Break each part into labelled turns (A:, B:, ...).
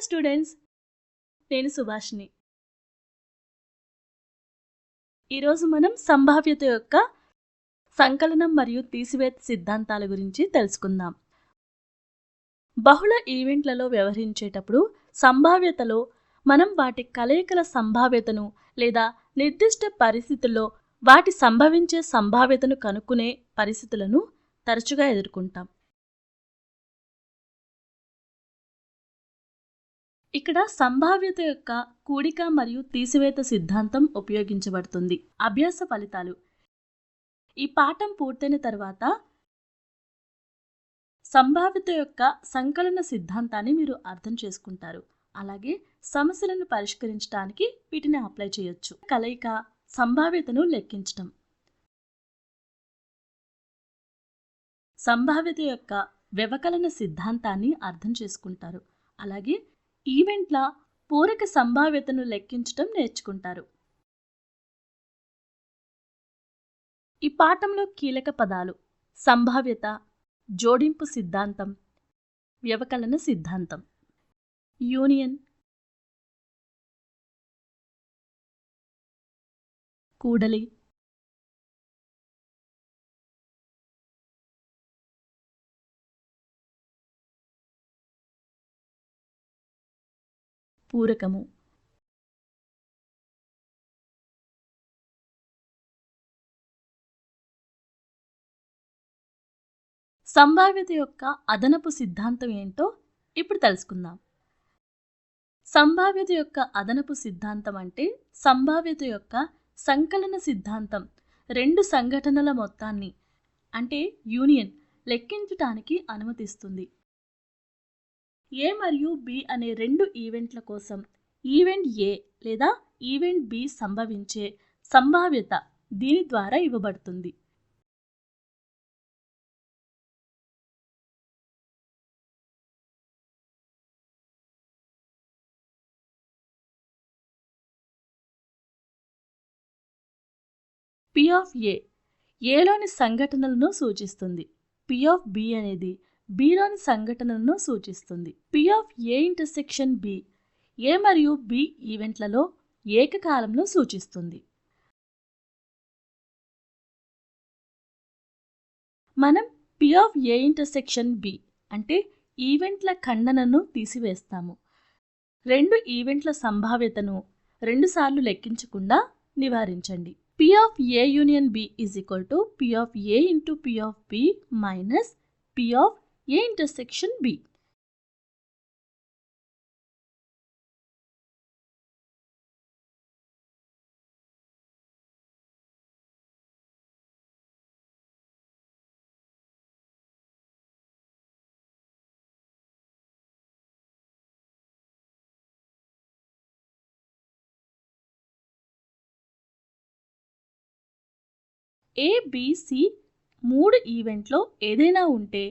A: Students, నేను సుభాషిణి. ఈరోజు మనం సంభావ్యత యొక్క సంకలనం మరియు తీసివేత సిద్ధాంతాల గురించి తెలుసుకుందాం. బహుళ ఈవెంట్లలో వ్యవహరించేటప్పుడు సంభావ్యతలో మనం వాటి కలయికల సంభావ్యతను లేదా నిర్దిష్ట పరిస్థితుల్లో వాటి సంభవించే సంభావ్యతను కనుక్కునే పరిస్థితులను తరచుగా ఎదుర్కొంటాం. ఇక్కడ సంభావ్యత యొక్క కూడిక మరియు తీసివేత సిద్ధాంతం ఉపయోగించబడుతుంది. అభ్యాస ఫలితాలు. ఈ పాఠం పూర్తయిన తర్వాత సంభావ్యత యొక్క సంకలన సిద్ధాంతాన్ని మీరు అర్థం చేసుకుంటారు. అలాగే సమస్యలను పరిష్కరించడానికి వీటిని అప్లై చేయొచ్చు. కలయిక సంభావ్యతను లెక్కించటం. సంభావ్యత యొక్క వ్యవకలన సిద్ధాంతాన్ని అర్థం చేసుకుంటారు. అలాగే ఈవెంట్ల పూరక సంభావ్యతను లెక్కించటం నేర్చుకుంటారు. ఈ పాఠంలో కీలక పదాలు: సంభావ్యత, జోడింపు సిద్ధాంతం, వ్యవకలన సిద్ధాంతం, యూనియన్, కూడలి, పూరకము. సంభావ్యత యొక్క అదనపు సిద్ధాంతం ఏంటో ఇప్పుడు తెలుసుకుందాం. సంభావ్యత యొక్క అదనపు సిద్ధాంతం అంటే సంభావ్యత యొక్క సంకలన సిద్ధాంతం రెండు సంఘటనల మొత్తాన్ని అంటే యూనియన్ లెక్కించటానికి అనుమతిస్తుంది. ఏ మరియు బి అనే రెండు ఈవెంట్ల కోసం ఈవెంట్ ఏ లేదా ఈవెంట్ బి సంభవించే సంభావ్యత దీని ద్వారా ఇవ్వబడుతుంది. పి ఆఫ్ ఏలోని సంఘటనలను సూచిస్తుంది. పి ఆఫ్ బి అనేది బిలోని సంఘటనలను సూచిస్తుంది. P of A intersection B A మరియు బి ఈవెంట్లలో ఏకకాలంలో సూచిస్తుంది. మనం P of A intersection B అంటే ఈవెంట్ల ఖండనను తీసివేస్తాము. రెండు ఈవెంట్ల సంభావ్యతను రెండుసార్లు లెక్కించకుండా నివారించండి. P of A union B is equal to P of A into P of B minus P of A intersection B. A, B, C మూడు ఈవెంట్లో ఏదైనా ఉంటే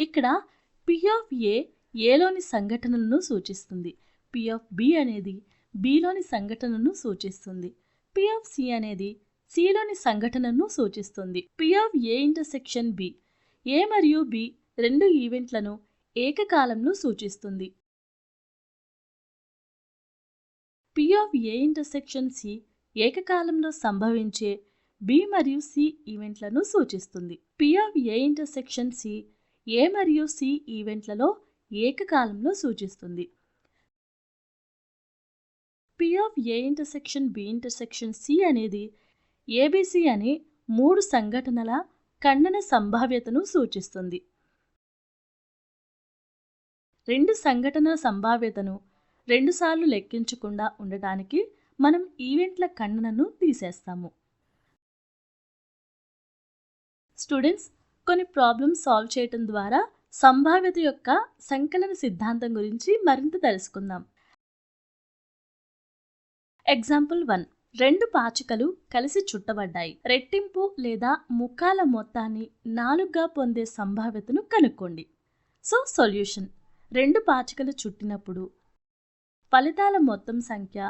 A: ఇక్కడ P ఆఫ్ ఏలోని సంఘటనలను సూచిస్తుంది. P ఆఫ్ బి అనేది బిలోని సంఘటనను సూచిస్తుంది. P ఆఫ్ సి అనేది సిలోని సంఘటనను సూచిస్తుంది. P of A intersection B A మరియు బి రెండు ఈవెంట్లను ఏకకాలంలో సూచిస్తుంది. P of A intersection C ఏకకాలంలో సంభవించే బి మరియు సి ఈవెంట్లను సూచిస్తుంది. P of A intersection C A మరియు సి ఈవెంట్లలో ఏకకాలంలో సూచిస్తుంది. P of A intersection B intersection C అనేది ఏబిసి అనే మూడు సంఘటనల ఖండన సంభావ్యతను సూచిస్తుంది. రెండు సంఘటనల సంభావ్యతను రెండుసార్లు లెక్కించకుండా ఉండటానికి మనం ఈవెంట్ల ఖండనను తీసేస్తాము. స్టూడెంట్స్, కొన్ని ప్రాబ్లమ్స్ సాల్వ్ చేయటం ద్వారా సంభావ్యత యొక్క సంకలన సిద్ధాంతం గురించి మరింత తెలుసుకుందాం. ఎగ్జాంపుల్ 1. 2 పాచికలు కలిసి చుట్టబడ్డాయి. రెట్టింపు లేదా ముక్కాల మొత్తాన్ని 4గా పొందే సంభావ్యతను కనుక్కోండి. సో సొల్యూషన్ 2 పాచికలు చుట్టినప్పుడు ఫలితాల మొత్తం సంఖ్య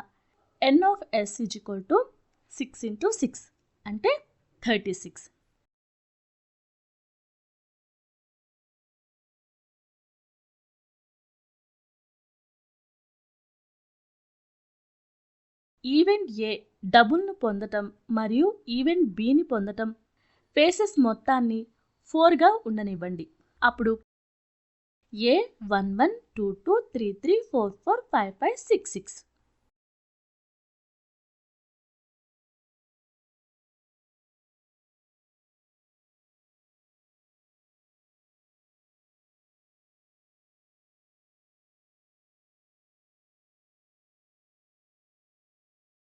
A: n of s = 6 × 6 అంటే 36. ఈవెంట్ ఏ డబుల్ను పొందటం మరియు ఈవెంట్ బిని పొందటం ఫేసెస్ మొత్తాన్ని 4గా ఉండనివ్వండి. అప్పుడు ఏ 1 1 2 2 3 3 4 4 5 5 6 6.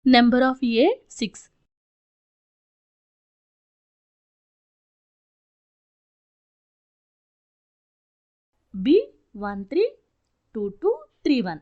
A: Number of A 6. B 1 3 2 2 3 1.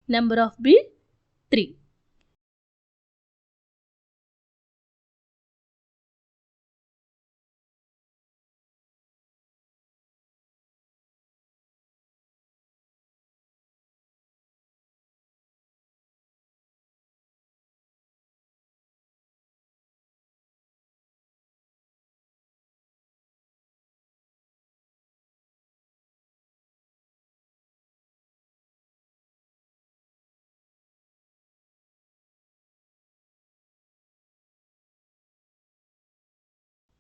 A: Number of B 3.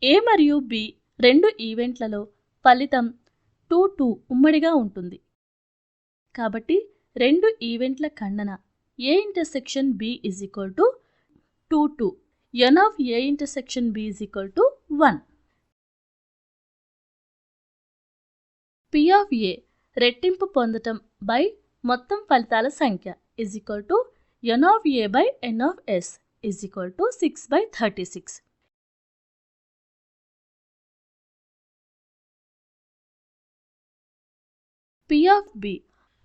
A: ఏ మరియు బి 2 ఈవెంట్లలో ఫలితం 2 2 ఉమ్మడిగా ఉంటుంది. కాబట్టి 2 ఈవెంట్ల ఖండన A intersection B = 2 2. n of A intersection B = 1. P of A రెట్టింపు పొందటం బై మొత్తం ఫలితాల సంఖ్య = n of A by n of S = 6/36. P of B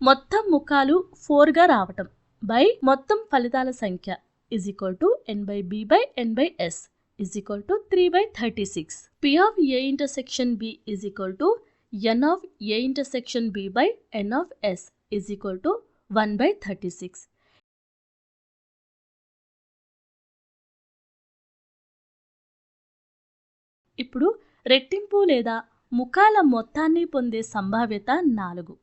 A: మొత్తం ముఖాలు 4గా రావటం బై మొత్తం ఫలితాల సంఖ్య = n/b/n/s = 3/36. P of A intersection B = n of A intersection B by n of S = 1/36. ఇప్పుడు రెట్టింపు లేదా ముఖాల మొత్తాన్ని పొందే సంభావ్యత 4.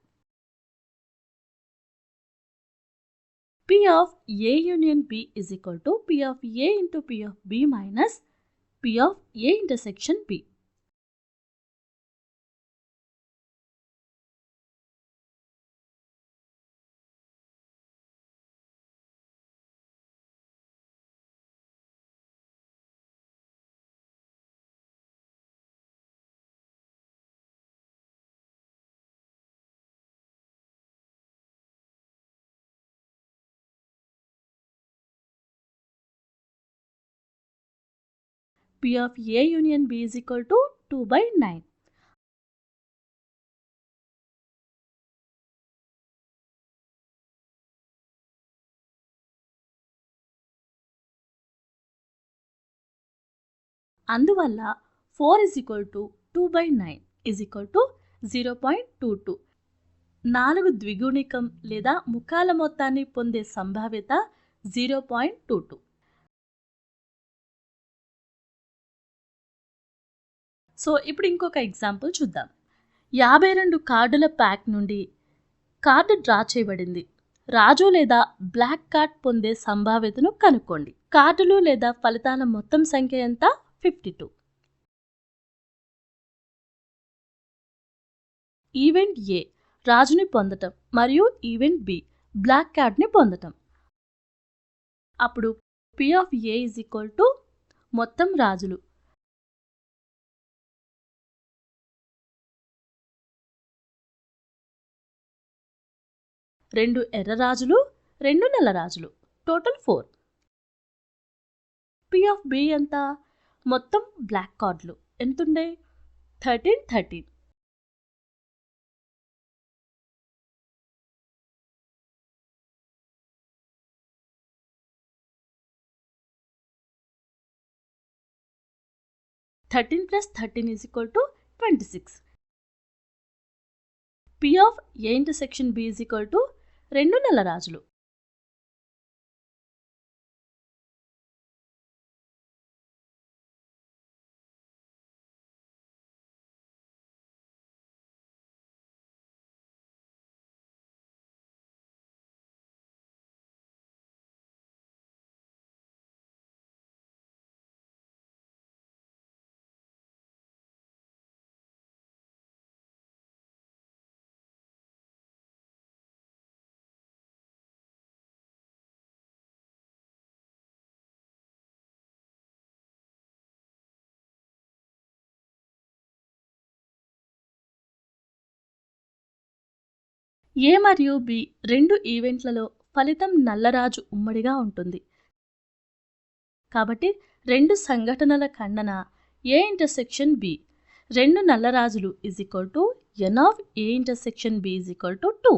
A: P of A union B = P of A into P of B minus P of A intersection B. P of A union B = 2/9. అందువల్ల 4 = 2/9 0.22. 4 ద్విగుణికం లేదా ముఖాల మొత్తాన్ని పొందే సంభావ్యత 0.22. సో ఇప్పుడు ఇంకొక ఎగ్జాంపుల్ చూద్దాం. 52 కార్డుల ప్యాక్ నుండి కార్డు డ్రా చేయబడింది. రాజు లేదా బ్లాక్ కార్డ్ పొందే సంభావ్యతను కనుక్కోండి. కార్డులు లేదా ఫలితాల మొత్తం సంఖ్య ఎంత? 52. ఈవెంట్ ఏ రాజుని పొందటం మరియు ఈవెంట్ బి బ్లాక్ కార్డ్ని పొందటం. అప్పుడు P of A = మొత్తం రాజులు 2 ఎర్ర రాజులు, 2 నల్ల రాజులు, టోటల్ 4. పి ఆఫ్ బి ఎంత? మొత్తం బ్లాక్ కార్డులు ఎంతుండే? 13, 13. +13 = 26. P of A intersection B = 2 నల్ల రాజులు. ఏ మరియు బి 2 ఈవెంట్లలో ఫలితం నల్లరాజు ఉమ్మడిగా ఉంటుంది. కాబట్టి 2 సంఘటనల ఖండన ఏ ఇంటర్సెక్షన్ బి. 2 నల్లరాజులు n of A intersection B 2.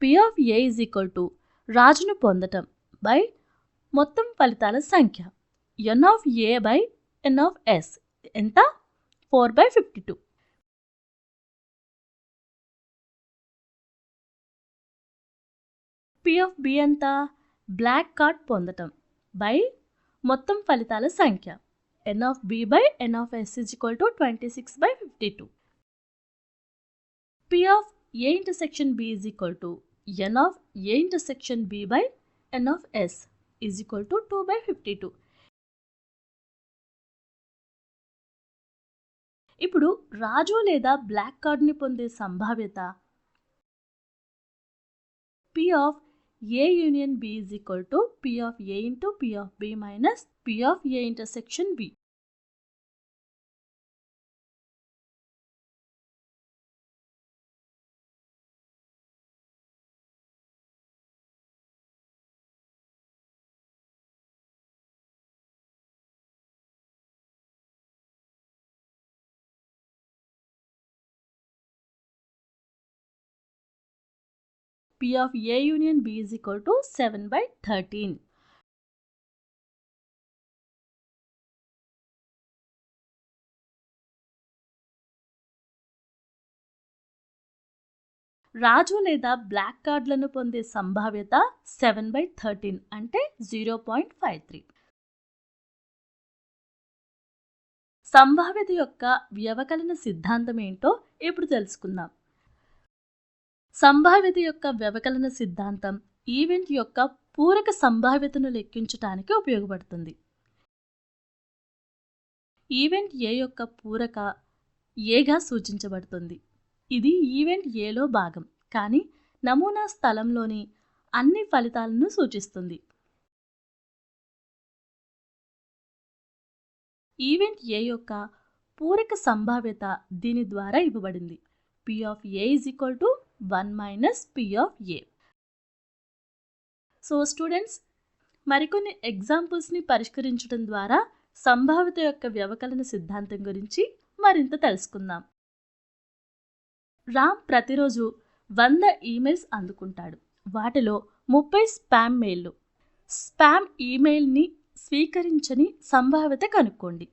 A: P of A రాజును పొందటం బై మొత్తం ఫలితాల సంఖ్య n of A by n of S ఎంత? 4/52. పి ఆఫ్ బి ఎంత? బ్లాక్ కార్డ్ పొందటం బై మొత్తం ఫలితాల సంఖ్య n of B by n of S 26/52. P of A intersection B n of A intersection B by n of S 2/52. ఇప్పుడు రాజు లేదా black కార్డ్ని పొందే సంభావ్యత P of A union B P of A into P of B minus P of A intersection B. P of A union B is equal to 7/13. రాజు లేదా black కార్డులను పొందే సంభావ్యత 7/13 అంటే 0.53. సంభావ్యత యొక్క వ్యవకలన సిద్ధాంతం ఏంటో ఇప్పుడు తెలుసుకుందాం. సంభావ్యత యొక్క వ్యవకలన సిద్ధాంతం ఈవెంట్ యొక్క పూరక సంభావ్యతను లెక్కించడానికి ఉపయోగపడుతుంది. ఈవెంట్ ఏ యొక్క పూరక ఏగా సూచించబడుతుంది. ఇది ఈవెంట్ ఏలో భాగం కానీ నమూనా స్థలంలోని అన్ని ఫలితాలను సూచిస్తుంది. ఈవెంట్ ఏ యొక్క పూరక సంభావ్యత దీని ద్వారా ఇవ్వబడింది. P of A is equal to 1 minus P of A. So students, మరికొన్ని ఎగ్జాంపుల్స్ని పరిష్కరించడం ద్వారా సంభావ్యత యొక్క వ్యవకలన సిద్ధాంతం గురించి మరింత తెలుసుకుందాం. రామ్ ప్రతిరోజు 100 ఈమెయిల్స్ అందుకుంటాడు. వాటిలో 30 స్పామ్ మెయిల్లు. స్పామ్ ఈమెయిల్ని స్వీకరించని సంభావ్యత కనుక్కోండి.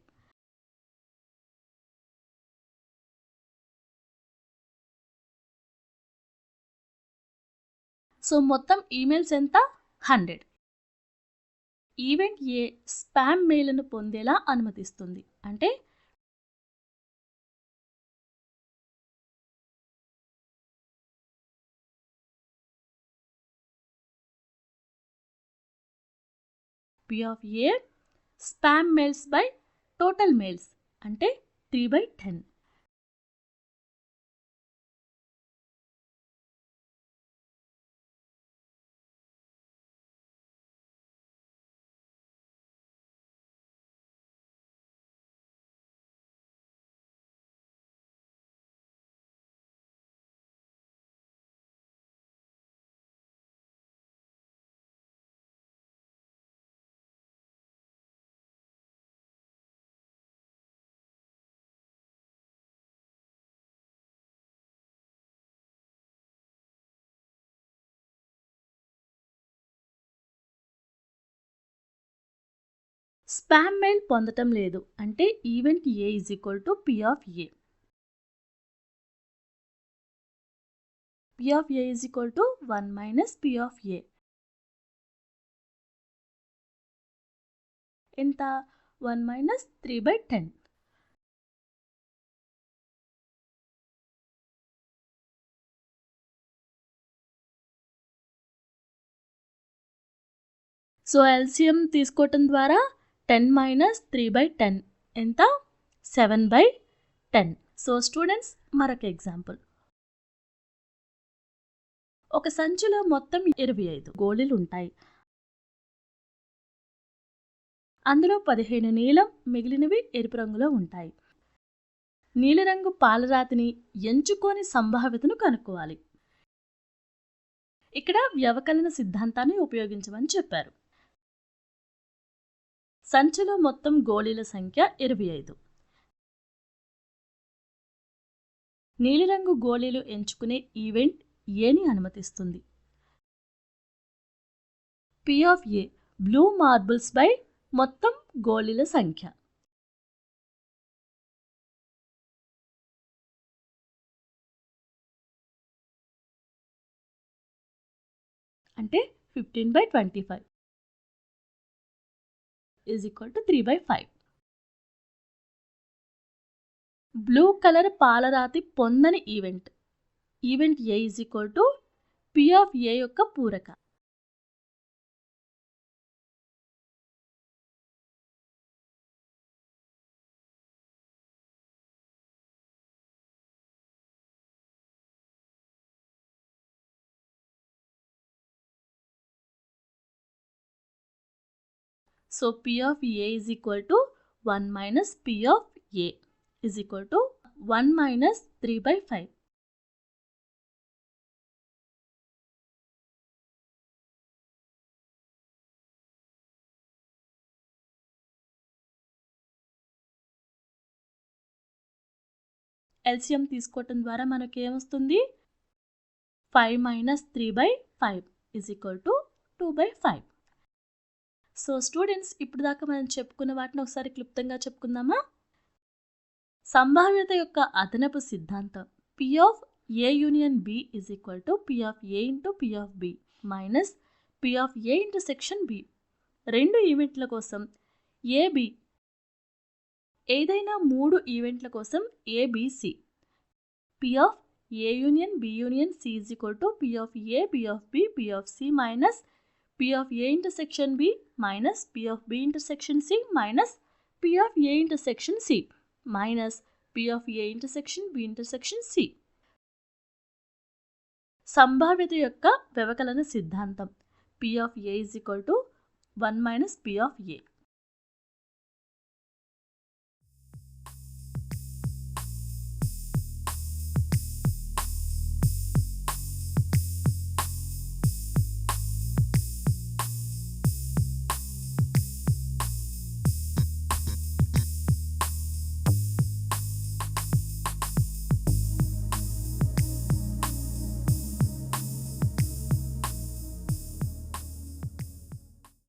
A: సో మొత్తం ఈమెయిల్స్ ఎంత? 100. ఈవెంట్ ఏ స్పామ్ మెయిల్ను పొందేలా అనుమతిస్తుంది. అంటే P of A spam mails by total mails అంటే 3/10. స్పామ్ మెయిల్ పొందటం లేదు అంటే event A is equal to P of A. P of A is equal to 1 minus P of A. ఎంత? 1 minus 3/10. So LCM తీసుకోవటం ద్వారా 10 minus 3/10 ఎంత? 7/10. So students, మరొక example. ఒక సంచిలో మొత్తం 25 గోళీలు ఉంటాయి. అందులో 15 నీలం, మిగిలినవి ఎరుపు రంగులో ఉంటాయి. నీలిరంగు పాలరాతిని ఎంచుకొని సంభావ్యతను కనుక్కోవాలి. ఇక్కడ వ్యవకలన సిద్ధాంతాన్ని ఉపయోగించమని చెప్పారు. సంచిలో మొత్తం గోళీల సంఖ్య 25. నీలిరంగు గోళీలు ఎంచుకునే ఈవెంట్ ఏని అనుమతిస్తుంది. P of A blue marbles by మొత్తం గోళీల సంఖ్య. అంటే 15/25 is equal to 3/5. Blue colour పాలరాతి పొందని event A is equal to P of A యొక్క పూరక. So P of A is equal to 1 minus P of A is equal to 1 minus 3/5. LCM తీసుకోవటం ద్వారా మనకి ఏమొస్తుంది? 5 minus 3/5 is equal to 2/5. So students, ఇప్పుడు దాకా మనం చెప్పుకున్న వాటిని ఒకసారి క్లుప్తంగా చెప్పుకుందామా? సంభావ్యత యొక్క అదనపు సిద్ధాంతం P of A union B is equal to P of A into P of B minus P of A intersection B. రెండు ఈవెంట్ల కోసం ఏబి ఏదైనా 3 ఈవెంట్ల కోసం A B C. P of A union B union C is equal to P of A P of B P of C minus P of A intersection B minus P of B intersection C minus P of A intersection C minus P of A intersection B intersection C. సంభావ్యత యొక్క వ్యవకలన సిద్ధాంతం P of A is equal to 1 minus P of A.